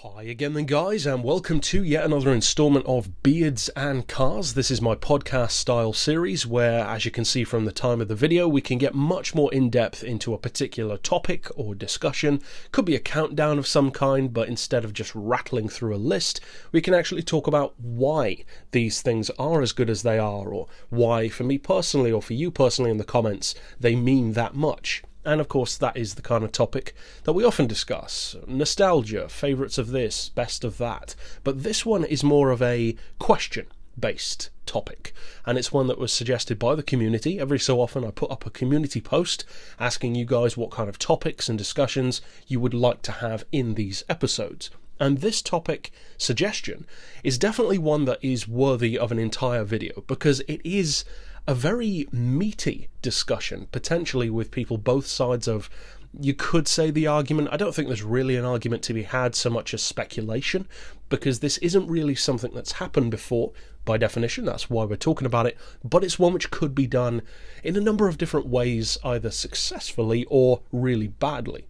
Hi again then guys, and welcome to yet another installment of Beards and Cars. This is my podcast style series where, as you can see from the time of the video, we can get much more in-depth into a particular topic or discussion. Could be a countdown of some kind, but instead of just rattling through a list, we can actually talk about why these things are as good as they are, or why, for me personally, or for you personally in the comments, they mean that much. And of course that is the kind of topic that we often discuss. Nostalgia, favourites of this, best of that. But this one is more of a question-based topic. And it's one that was suggested by the community. Every so often I put up a community post asking you guys what kind of topics and discussions you would like to have in these episodes. And this topic suggestion is definitely one that is worthy of an entire video, because it is a very meaty discussion, potentially with people both sides of, you could say, the argument. I don't think there's really an argument to be had so much as speculation, because this isn't really something that's happened before, by definition. That's why we're talking about it, but it's one which could be done in a number of different ways, either successfully or really badly.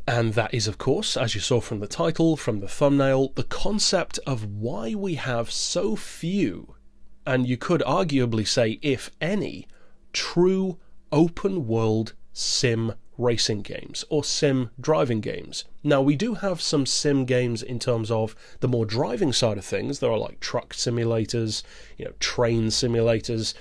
And that is, of course, as you saw from the title, from the thumbnail, the concept of why we have so few, and you could arguably say, if any, true open-world sim racing games, or sim driving games. Now, we do have some sim games in terms of the more driving side of things. There are like truck simulators, train simulators,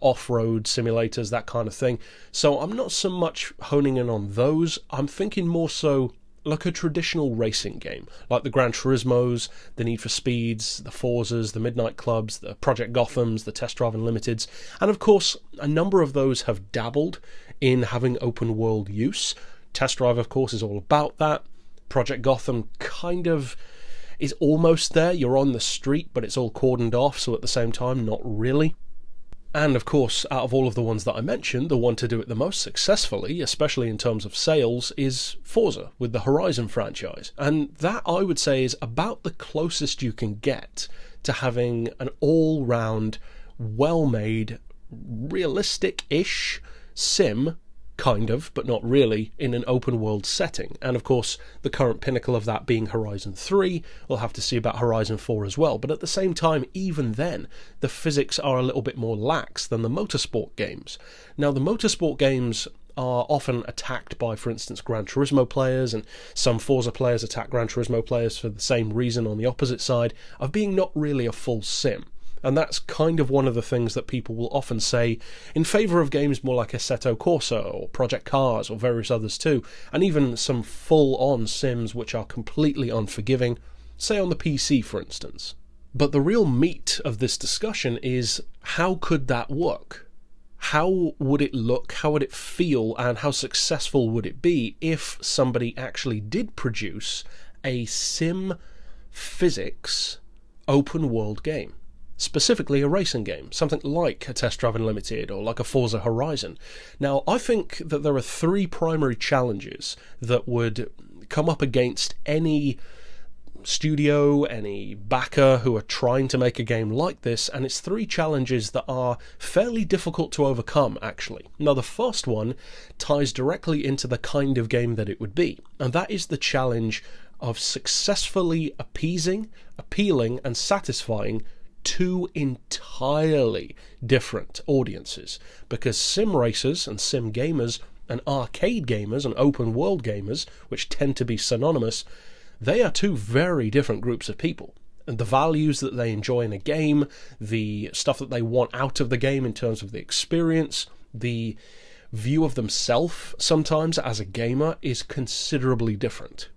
off-road simulators, that kind of thing. So I'm not so much honing in on those. I'm thinking more so like a traditional racing game, like the Gran Turismos, the Need for Speeds, the Forzas, the Midnight Clubs, the Project Gothams, the Test Drive Unlimiteds, and of course a number of those have dabbled in having open world use. Test Drive, of course, is all about that. Project Gotham kind of is almost there. You're on the street, but it's all cordoned off, so at the same time, not really. And of course, out of all of the ones that I mentioned, the one to do it the most successfully, especially in terms of sales, is Forza with the Horizon franchise. And that, I would say, is about the closest you can get to having an all-round, well-made, realistic-ish sim, kind of, but not really, in an open world setting. And of course, the current pinnacle of that being Horizon 3. We'll have to see about Horizon 4 as well. But at the same time, even then, the physics are a little bit more lax than the motorsport games. Now, the motorsport games are often attacked by, for instance, Gran Turismo players, and some Forza players attack Gran Turismo players for the same reason on the opposite side, of being not really a full sim. And that's kind of one of the things that people will often say in favour of games more like Assetto Corsa or Project Cars or various others too, and even some full-on sims which are completely unforgiving, say on the PC for instance. But the real meat of this discussion is, how could that work? How would it look, how would it feel, and how successful would it be if somebody actually did produce a sim physics open world game? Specifically a racing game, something like a Test Drive Unlimited or like a Forza Horizon. Now, I think that there are three primary challenges that would come up against any studio, any backer who are trying to make a game like this, and it's three challenges that are fairly difficult to overcome, actually. Now, the first one ties directly into the kind of game that it would be, and that is the challenge of successfully appealing, and satisfying two entirely different audiences, because sim racers and sim gamers and arcade gamers and open world gamers, which tend to be synonymous, they are two very different groups of people. And the values that they enjoy in a game, the stuff that they want out of the game in terms of the experience, the view of themselves sometimes as a gamer is considerably different.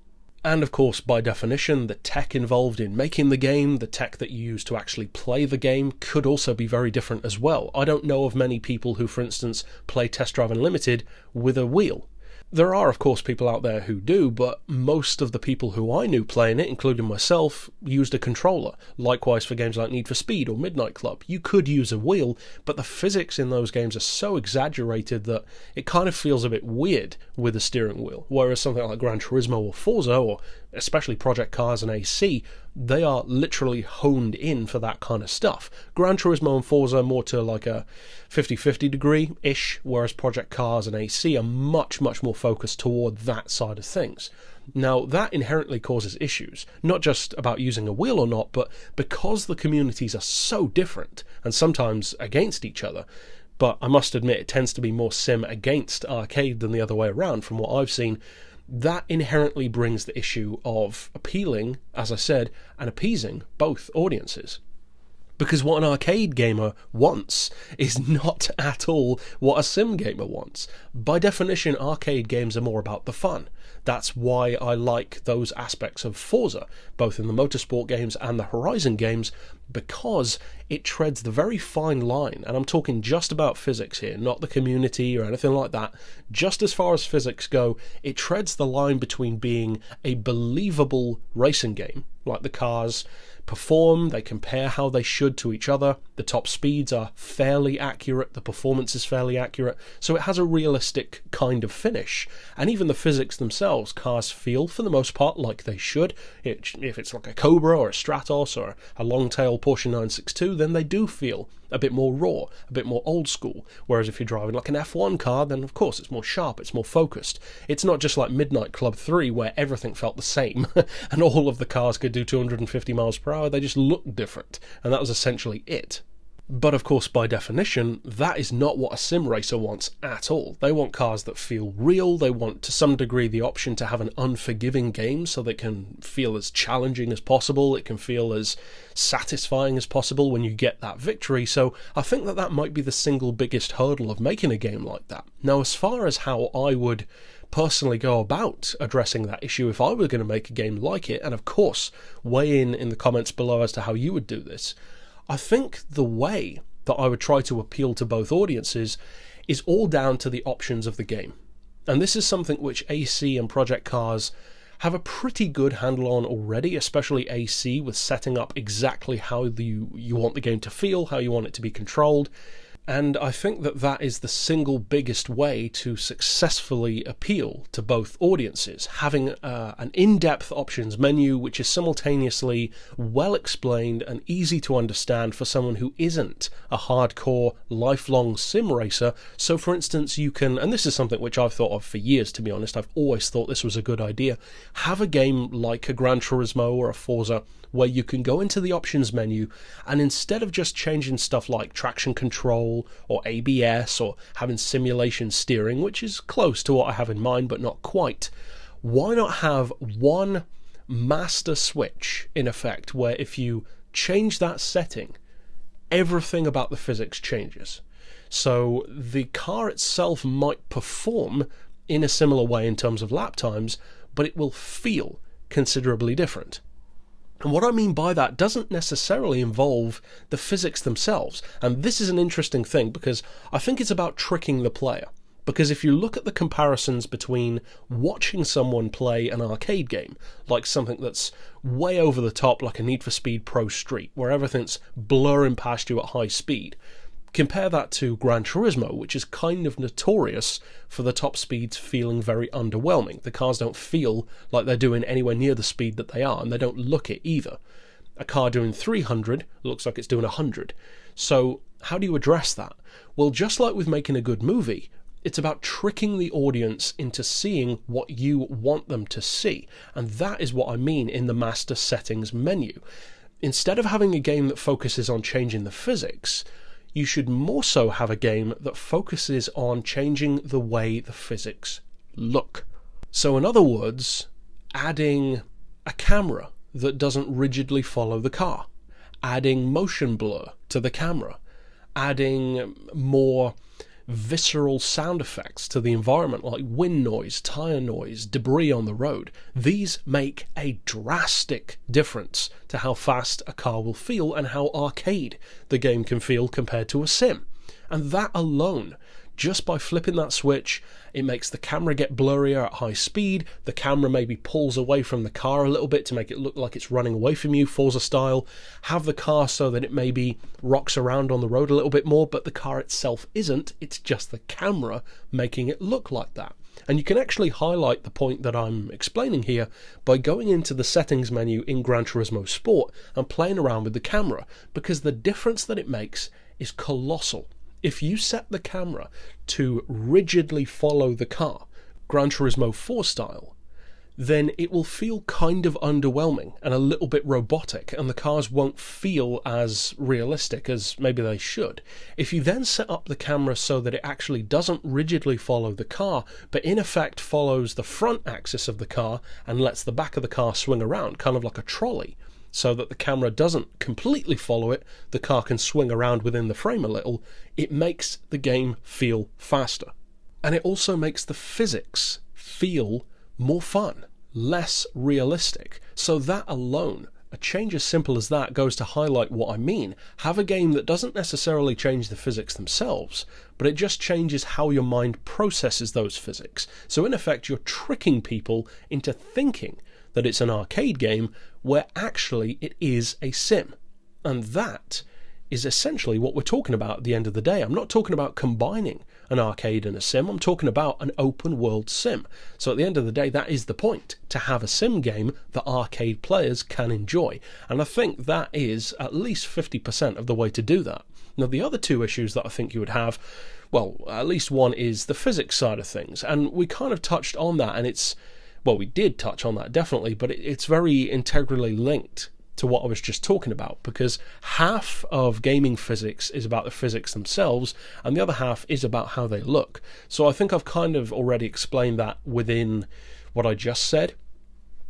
And of course, by definition, the tech involved in making the game, the tech that you use to actually play the game, could also be very different as well. I don't know of many people who, for instance, play Test Drive Unlimited with a wheel. There are, of course, people out there who do, but most of the people who I knew playing it, including myself, used a controller. Likewise for games like Need for Speed or Midnight Club. You could use a wheel, but the physics in those games are so exaggerated that it kind of feels a bit weird with a steering wheel. Whereas something like Gran Turismo or Forza, or especially Project Cars and AC, they are literally honed in for that kind of stuff. Gran Turismo and Forza are more to like a 50-50 degree-ish, whereas Project Cars and AC are much, much more focused toward that side of things. Now, that inherently causes issues, not just about using a wheel or not, but because the communities are so different, and sometimes against each other. But I must admit, it tends to be more sim against arcade than the other way around, from what I've seen. That inherently brings the issue of appealing, as I said, and appeasing both audiences. Because what an arcade gamer wants is not at all what a sim gamer wants. By definition, arcade games are more about the fun. That's why I like those aspects of Forza, both in the motorsport games and the Horizon games, because it treads the very fine line, and I'm talking just about physics here, not the community or anything like that. Just as far as physics go, it treads the line between being a believable racing game, like the cars perform, they compare how they should to each other, the top speeds are fairly accurate, the performance is fairly accurate, so it has a realistic kind of finish. And even the physics themselves, cars feel for the most part like they should. If it's like a Cobra or a Stratos or a long-tail Porsche 962, then they do feel a bit more raw, a bit more old school. Whereas if you're driving like an F1 car, then of course it's more sharp, it's more focused. It's not just like Midnight Club 3 where everything felt the same and all of the cars could do 250 miles per hour, they just looked different, and that was essentially it. But of course, by definition, that is not what a sim racer wants at all. They want cars that feel real, they want to some degree the option to have an unforgiving game so they can feel as challenging as possible, it can feel as satisfying as possible when you get that victory, so I think that that might be the single biggest hurdle of making a game like that. Now, as far as how I would personally go about addressing that issue if I were going to make a game like it, and of course, weigh in the comments below as to how you would do this, I think the way that I would try to appeal to both audiences is all down to the options of the game. And this is something which AC and Project Cars have a pretty good handle on already, especially AC, with setting up exactly how you want the game to feel, how you want it to be controlled. And I think that that is the single biggest way to successfully appeal to both audiences, having an in-depth options menu which is simultaneously well explained and easy to understand for someone who isn't a hardcore lifelong sim racer. So for instance, you can, and this is something which I've thought of for years, to be honest, I've always thought this was a good idea, have a game like a Gran Turismo or a Forza where you can go into the options menu and instead of just changing stuff like traction control or ABS or having simulation steering, which is close to what I have in mind but not quite, why not have one master switch in effect where if you change that setting, everything about the physics changes. So the car itself might perform in a similar way in terms of lap times, but it will feel considerably different. And what I mean by that doesn't necessarily involve the physics themselves. And this is an interesting thing because I think it's about tricking the player. Because if you look at the comparisons between watching someone play an arcade game, like something that's way over the top, like a Need for Speed Pro Street, where everything's blurring past you at high speed, compare that to Gran Turismo, which is kind of notorious for the top speeds feeling very underwhelming. The cars don't feel like they're doing anywhere near the speed that they are, and they don't look it either. A car doing 300 looks like it's doing 100. So how do you address that? Well, just like with making a good movie, it's about tricking the audience into seeing what you want them to see. And that is what I mean in the master settings menu. Instead of having a game that focuses on changing the physics, you should more so have a game that focuses on changing the way the physics look. So in other words, adding a camera that doesn't rigidly follow the car, adding motion blur to the camera, adding more visceral sound effects to the environment like wind noise, tire noise, debris on the road. These make a drastic difference to how fast a car will feel and how arcade the game can feel compared to a sim. And that alone, just by flipping that switch, it makes the camera get blurrier at high speed, the camera maybe pulls away from the car a little bit to make it look like it's running away from you, Forza style, have the car so that it maybe rocks around on the road a little bit more, but the car itself isn't, it's just the camera making it look like that. And you can actually highlight the point that I'm explaining here by going into the settings menu in Gran Turismo Sport and playing around with the camera, because the difference that it makes is colossal. If you set the camera to rigidly follow the car, Gran Turismo 4 style, then it will feel kind of underwhelming and a little bit robotic, and the cars won't feel as realistic as maybe they should. If you then set up the camera so that it actually doesn't rigidly follow the car, but in effect follows the front axis of the car and lets the back of the car swing around, kind of like a trolley, so that the camera doesn't completely follow it, the car can swing around within the frame a little, it makes the game feel faster. And it also makes the physics feel more fun, less realistic. So that alone, a change as simple as that, goes to highlight what I mean. Have a game that doesn't necessarily change the physics themselves, but it just changes how your mind processes those physics. So in effect, you're tricking people into thinking that it's an arcade game where actually it is a sim. And that is essentially what we're talking about at the end of the day. I'm not talking about combining an arcade and a sim, I'm talking about an open world sim. So at the end of the day, that is the point, to have a sim game that arcade players can enjoy. And I think that is at least 50% of the way to do that. Now, the other two issues that I think you would have, well, at least one is the physics side of things. And we kind of touched on that, and well, we did touch on that definitely, but it's very integrally linked to what I was just talking about, because half of gaming physics is about the physics themselves and the other half is about how they look. So I think I've kind of already explained that within what I just said.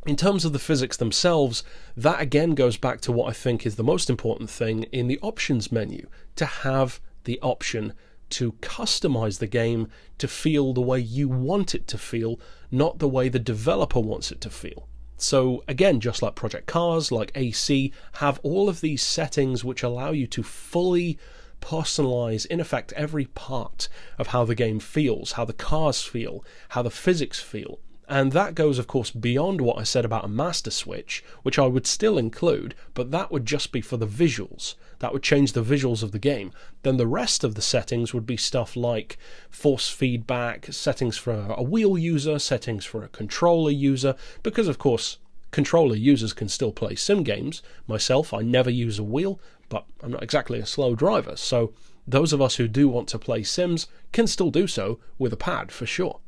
In terms of the physics themselves, that again goes back to what I think is the most important thing in the options menu, to have the option to customize the game to feel the way you want it to feel, not the way the developer wants it to feel. So again, just like Project Cars, like AC, have all of these settings which allow you to fully personalize, in effect, every part of how the game feels, how the cars feel, how the physics feel. And that goes, of course, beyond what I said about a master switch, which I would still include, but that would just be for the visuals. That would change the visuals of the game. Then the rest of the settings would be stuff like force feedback, settings for a wheel user, settings for a controller user, because, of course, controller users can still play sim games. Myself, I never use a wheel, but I'm not exactly a slow driver, so those of us who do want to play sims can still do so with a pad, for sure.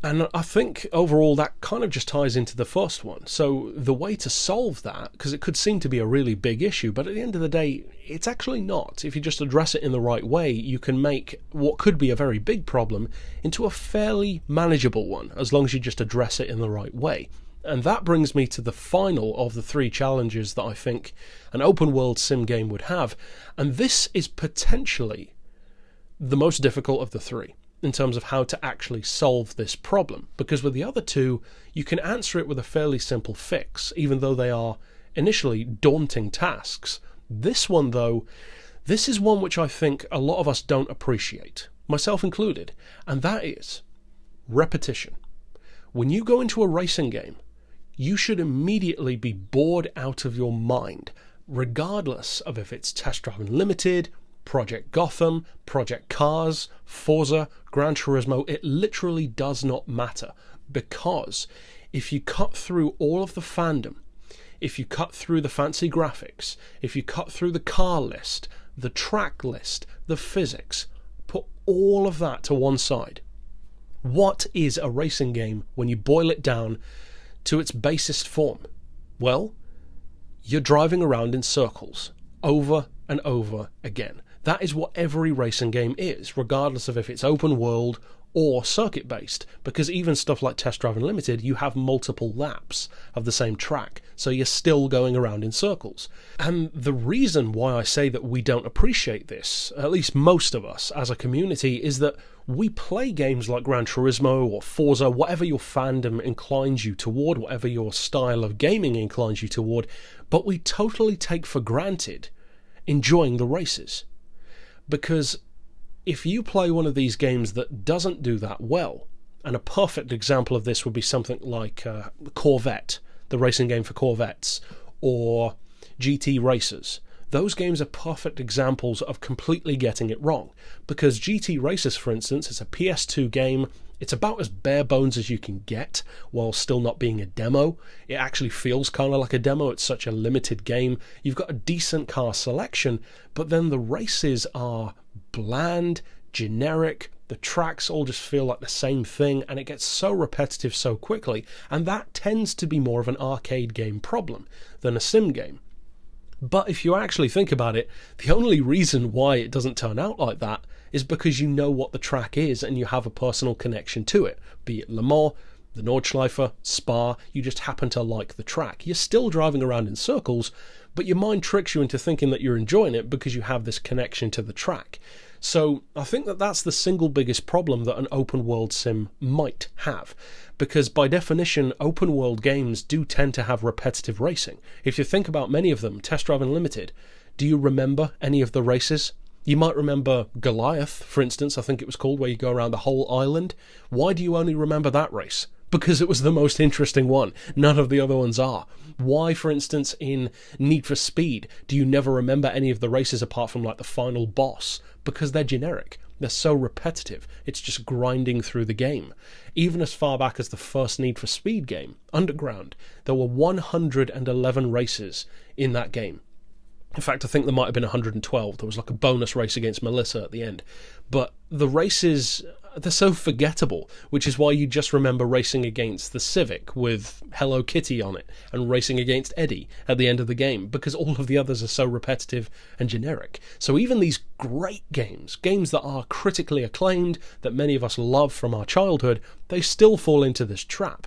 And I think overall that kind of just ties into the first one. So the way to solve that, because it could seem to be a really big issue, but at the end of the day, it's actually not. If you just address it in the right way, you can make what could be a very big problem into a fairly manageable one, as long as you just address it in the right way. And that brings me to the final of the three challenges that I think an open world sim game would have. And this is potentially the most difficult of the three, in terms of how to actually solve this problem, because with the other two you can answer it with a fairly simple fix, even though they are initially daunting tasks. This one, though, this is one which I think a lot of us don't appreciate, myself included, and that is repetition. When you go into a racing game, you should immediately be bored out of your mind, regardless of if it's Test Drive Unlimited, Project Gotham, Project Cars, Forza, Gran Turismo. It literally does not matter, because if you cut through all of the fandom, if you cut through the fancy graphics, if you cut through the car list, the track list, the physics, put all of that to one side, what is a racing game when you boil it down to its basest form? Well, you're driving around in circles over and over again. That is what every racing game is, regardless of if it's open world or circuit based, because even stuff like Test Drive Unlimited, you have multiple laps of the same track, so you're still going around in circles. And the reason why I say that we don't appreciate this, at least most of us as a community, is that we play games like Gran Turismo or Forza, whatever your fandom inclines you toward, whatever your style of gaming inclines you toward, but we totally take for granted enjoying the races. Because if you play one of these games that doesn't do that well, and a perfect example of this would be something like Corvette, the racing game for Corvettes, or GT Racers. Those games are perfect examples of completely getting it wrong. Because GT Racers, for instance, is a PS2 game. It's about as bare bones as you can get while still not being a demo. It actually feels kind of like a demo. It's such a limited game. You've got a decent car selection, but then the races are bland, generic, The tracks all just feel like the same thing, and it gets so repetitive so quickly, and that tends to be more of an arcade game problem than a sim game. But if you actually think about it, the only reason why it doesn't turn out like that is because you know what the track is and you have a personal connection to it, be it Le Mans, the Nordschleife, Spa, you just happen to like the track. You're still driving around in circles, but your mind tricks you into thinking that you're enjoying it because you have this connection to the track. So I think that that's the single biggest problem that an open world sim might have, because by definition open world games do tend to have repetitive racing. If you think about many of them, Test Drive Unlimited, do you remember any of the races? You might remember Goliath, for instance, I think it was called, where you go around the whole island. Why do you only remember that race? Because it was the most interesting one. None of the other ones are. Why, for instance, in Need for Speed, do you never remember any of the races apart from like the final boss? Because they're generic. They're so repetitive. It's just grinding through the game. Even as far back as the first Need for Speed game, Underground, there were 111 races in that game. In fact, I think there might have been 112. There was like a bonus race against Melissa at the end. But the races, they're so forgettable, which is why you just remember racing against the Civic with Hello Kitty on it and racing against Eddie at the end of the game, because all of the others are so repetitive and generic. So even these great games that are critically acclaimed, that many of us love from our childhood, they still fall into this trap.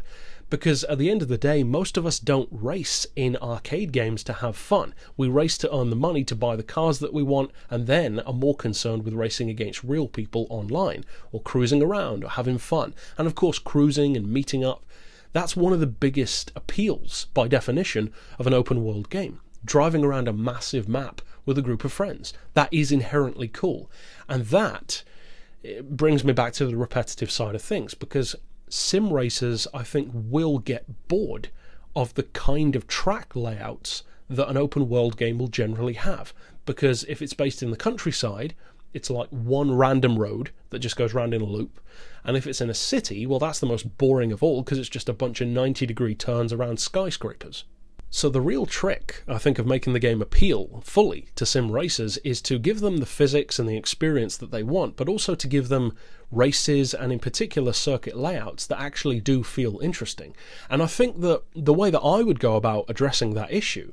Because at the end of the day, most of us don't race in arcade games to have fun. We race to earn the money to buy the cars that we want, and then are more concerned with racing against real people online, or cruising around, or having fun. And of course, cruising and meeting up, that's one of the biggest appeals, by definition, of an open world game. Driving around a massive map with a group of friends. That is inherently cool. And that brings me back to the repetitive side of things, because sim racers, I think, will get bored of the kind of track layouts that an open world game will generally have. Because if it's based in the countryside, it's like one random road that just goes round in a loop. And if it's in a city, well, that's the most boring of all, because it's just a bunch of 90-degree turns around skyscrapers. So the real trick, I think, of making the game appeal fully to sim racers is to give them the physics and the experience that they want, but also to give them races and in particular circuit layouts that actually do feel interesting. And I think that the way that I would go about addressing that issue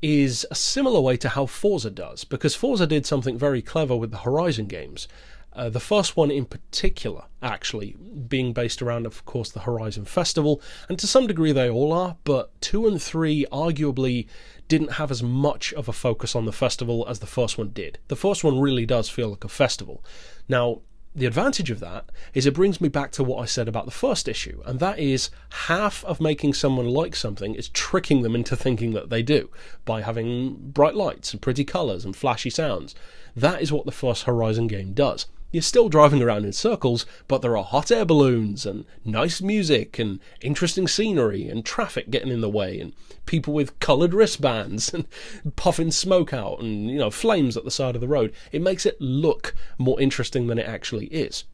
is a similar way to how Forza does, because Forza did something very clever with the Horizon games. The first one in particular, actually, being based around, of course, the Horizon Festival, and to some degree they all are, but 2 and 3 arguably didn't have as much of a focus on the festival as the first one did. The first one really does feel like a festival. Now, the advantage of that is it brings me back to what I said about the first issue, and that is half of making someone like something is tricking them into thinking that they do, by having bright lights and pretty colours and flashy sounds. That is what the first Horizon game does. You're still driving around in circles, but there are hot air balloons and nice music and interesting scenery and traffic getting in the way and people with coloured wristbands and puffing smoke out and, flames at the side of the road. It makes it look more interesting than it actually is.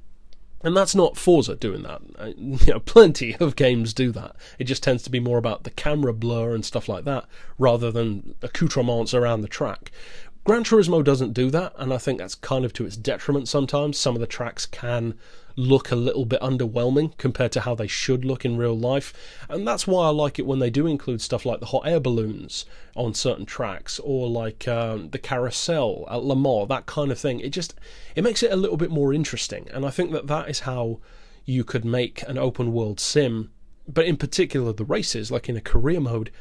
And that's not Forza doing that. Plenty of games do that. It just tends to be more about the camera blur and stuff like that, rather than accoutrements around the track. Gran Turismo doesn't do that, and I think that's kind of to its detriment sometimes. Some of the tracks can look a little bit underwhelming compared to how they should look in real life, and that's why I like it when they do include stuff like the hot air balloons on certain tracks, or like the carousel at Le Mans, that kind of thing. It makes it a little bit more interesting, and I think that is how you could make an open world sim, but in particular the races, like in a career mode,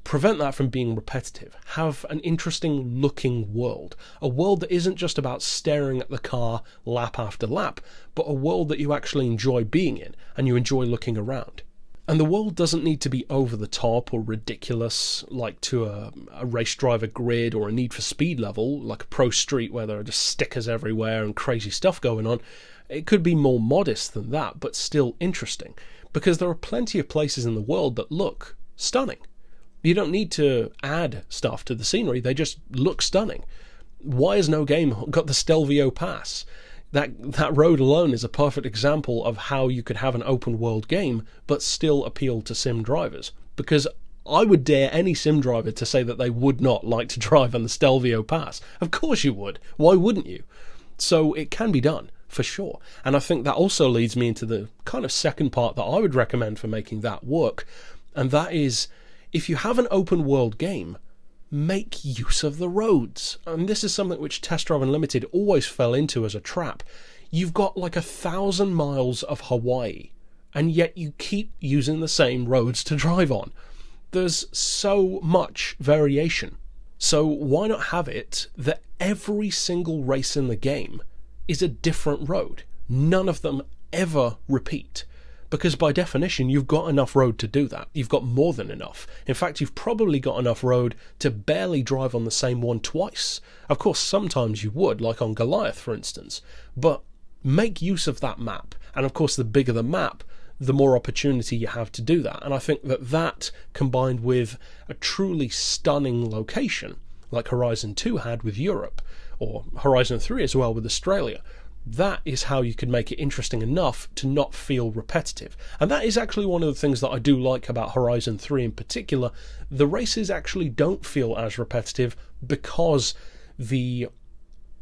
prevent that from being repetitive. Have an interesting looking world. A world that isn't just about staring at the car lap after lap, but a world that you actually enjoy being in and you enjoy looking around. And the world doesn't need to be over the top or ridiculous, like to a race driver grid or a Need for Speed level, like a Pro Street where there are just stickers everywhere and crazy stuff going on. It could be more modest than that, but still interesting, because there are plenty of places in the world that look stunning. You don't need to add stuff to the scenery, they just look stunning. Why has no game got the Stelvio Pass? That road alone is a perfect example of how you could have an open world game but still appeal to sim drivers. Because I would dare any sim driver to say that they would not like to drive on the Stelvio Pass. Of course you would. Why wouldn't you? So it can be done. for sure. And I think that also leads me into the kind of second part that I would recommend for making that work, and that is, if you have an open world game, make use of the roads. And this is something which Test Drive Unlimited always fell into as a trap. You've got like 1,000 miles of Hawaii, and yet you keep using the same roads to drive on. There's so much variation. So why not have it that every single race in the game is a different road? None of them ever repeat. Because by definition, you've got enough road to do that. You've got more than enough. In fact, you've probably got enough road to barely drive on the same one twice. Of course, sometimes you would, like on Goliath, for instance. But make use of that map. And of course, the bigger the map, the more opportunity you have to do that. And I think that combined with a truly stunning location, like Horizon 2 had with Europe, or Horizon 3 as well with Australia, that is how you could make it interesting enough to not feel repetitive. And that is actually one of the things that I do like about Horizon 3 in particular. The races actually don't feel as repetitive because the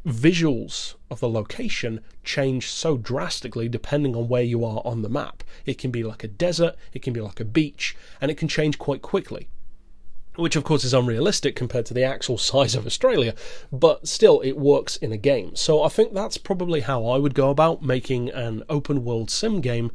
visuals of the location change so drastically depending on where you are on the map. It can be like a desert, it can be like a beach, and it can change quite quickly, which of course is unrealistic compared to the actual size of Australia, but still it works in a game. So I think that's probably how I would go about making an open world sim game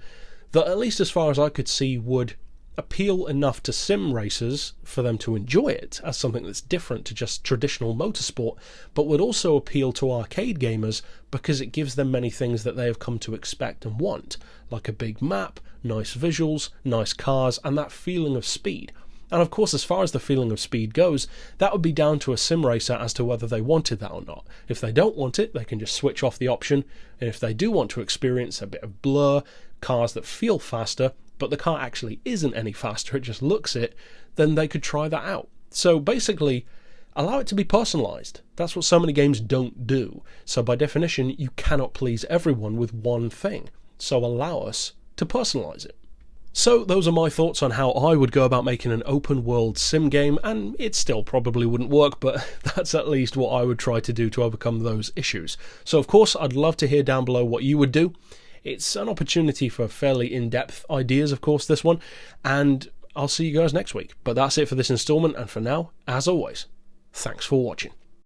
that, at least as far as I could see, would appeal enough to sim racers for them to enjoy it as something that's different to just traditional motorsport, but would also appeal to arcade gamers because it gives them many things that they have come to expect and want, like a big map, nice visuals, nice cars, and that feeling of speed. And of course, as far as the feeling of speed goes, that would be down to a sim racer as to whether they wanted that or not. If they don't want it, they can just switch off the option, and if they do want to experience a bit of blur, cars that feel faster, but the car actually isn't any faster, it just looks it, then they could try that out. So basically, allow it to be personalised. That's what so many games don't do. So by definition, you cannot please everyone with one thing. So allow us to personalise it. So those are my thoughts on how I would go about making an open world sim game, and it still probably wouldn't work, but that's at least what I would try to do to overcome those issues. So of course, I'd love to hear down below what you would do. It's an opportunity for fairly in-depth ideas, of course, this one, and I'll see you guys next week. But that's it for this instalment, and for now, as always, thanks for watching.